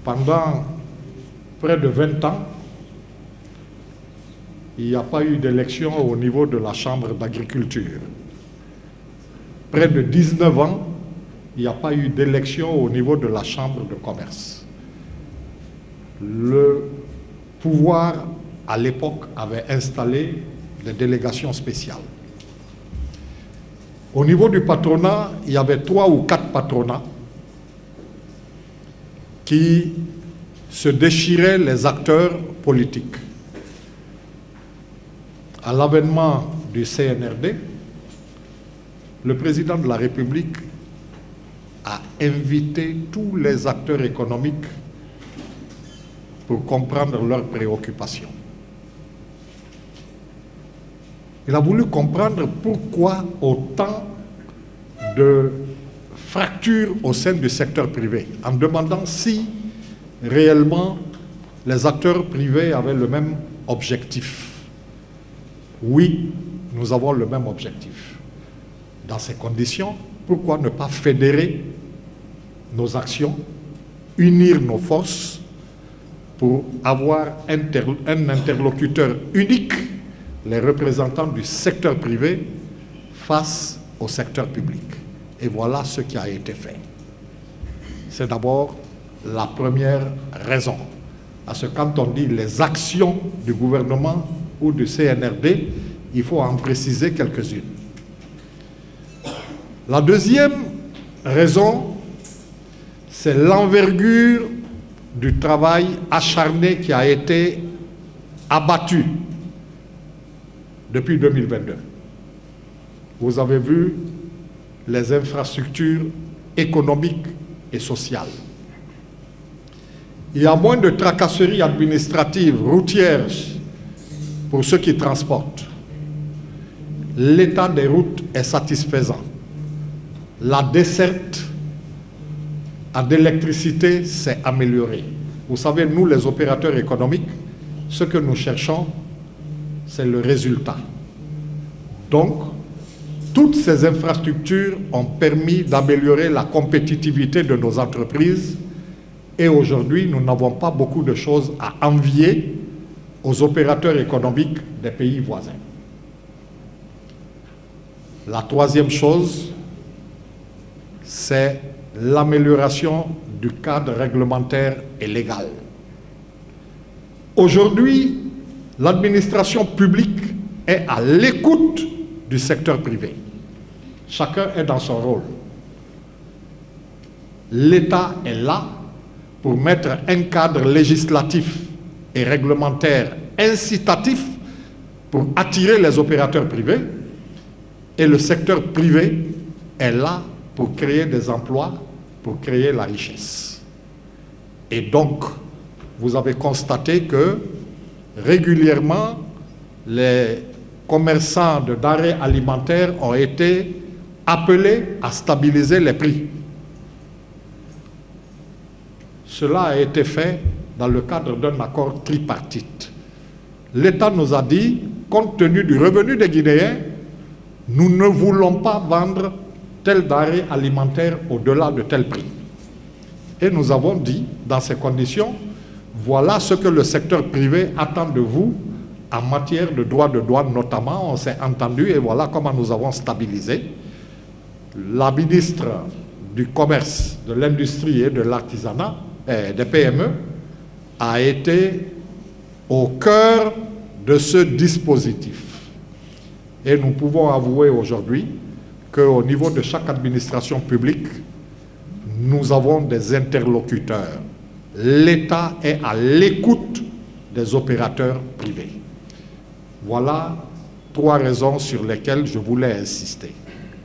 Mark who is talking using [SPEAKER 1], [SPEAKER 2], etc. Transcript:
[SPEAKER 1] Pendant près de 20 ans, il n'y a pas eu d'élection au niveau de la Chambre d'agriculture. Près de 19 ans, il n'y a pas eu d'élection au niveau de la Chambre de commerce. Le pouvoir, à l'époque, avait installé des délégations spéciales. Au niveau du patronat, il y avait 3 ou 4 patronats qui se déchiraient les acteurs politiques. À l'avènement du CNRD, le président de la République a invité tous les acteurs économiques pour comprendre leurs préoccupations. Il a voulu comprendre pourquoi autant de fractures au sein du secteur privé, en demandant si réellement les acteurs privés avaient le même objectif. Oui, nous avons le même objectif. Dans ces conditions, pourquoi ne pas fédérer nos actions, unir nos forces pour avoir un interlocuteur unique, les représentants du secteur privé face au secteur public. Et voilà ce qui a été fait. C'est d'abord la première raison. Parce que quand on dit les actions du gouvernement ou du CNRD, il faut en préciser quelques-unes. La deuxième raison, c'est l'envergure du travail acharné qui a été abattu depuis 2022. Vous avez vu les infrastructures économiques et sociales. Il y a moins de tracasseries administratives, routières, pour ceux qui transportent. L'état des routes est satisfaisant. La desserte en électricité s'est améliorée. Vous savez, nous, les opérateurs économiques, ce que nous cherchons, c'est le résultat. Donc, toutes ces infrastructures ont permis d'améliorer la compétitivité de nos entreprises et aujourd'hui, nous n'avons pas beaucoup de choses à envier aux opérateurs économiques des pays voisins. La troisième chose, c'est l'amélioration du cadre réglementaire et légal. Aujourd'hui, l'administration publique est à l'écoute du secteur privé. Chacun est dans son rôle. L'État est là pour mettre un cadre législatif et réglementaire incitatif pour attirer les opérateurs privés et le secteur privé est là pour créer des emplois, pour créer la richesse. Et donc, vous avez constaté que régulièrement, les commerçants de denrées alimentaires ont été appelés à stabiliser les prix. Cela a été fait dans le cadre d'un accord tripartite. L'État nous a dit, compte tenu du revenu des Guinéens, nous ne voulons pas vendre tel denrée alimentaire au-delà de tel prix. Et nous avons dit, dans ces conditions, voilà ce que le secteur privé attend de vous en matière de droits de douane notamment. On s'est entendu et voilà comment nous avons stabilisé. La ministre du Commerce, de l'Industrie et de l'Artisanat, des PME, a été au cœur de ce dispositif. Et nous pouvons avouer aujourd'hui qu'au niveau de chaque administration publique, nous avons des interlocuteurs. L'État est à l'écoute des opérateurs privés. Voilà 3 raisons sur lesquelles je voulais insister.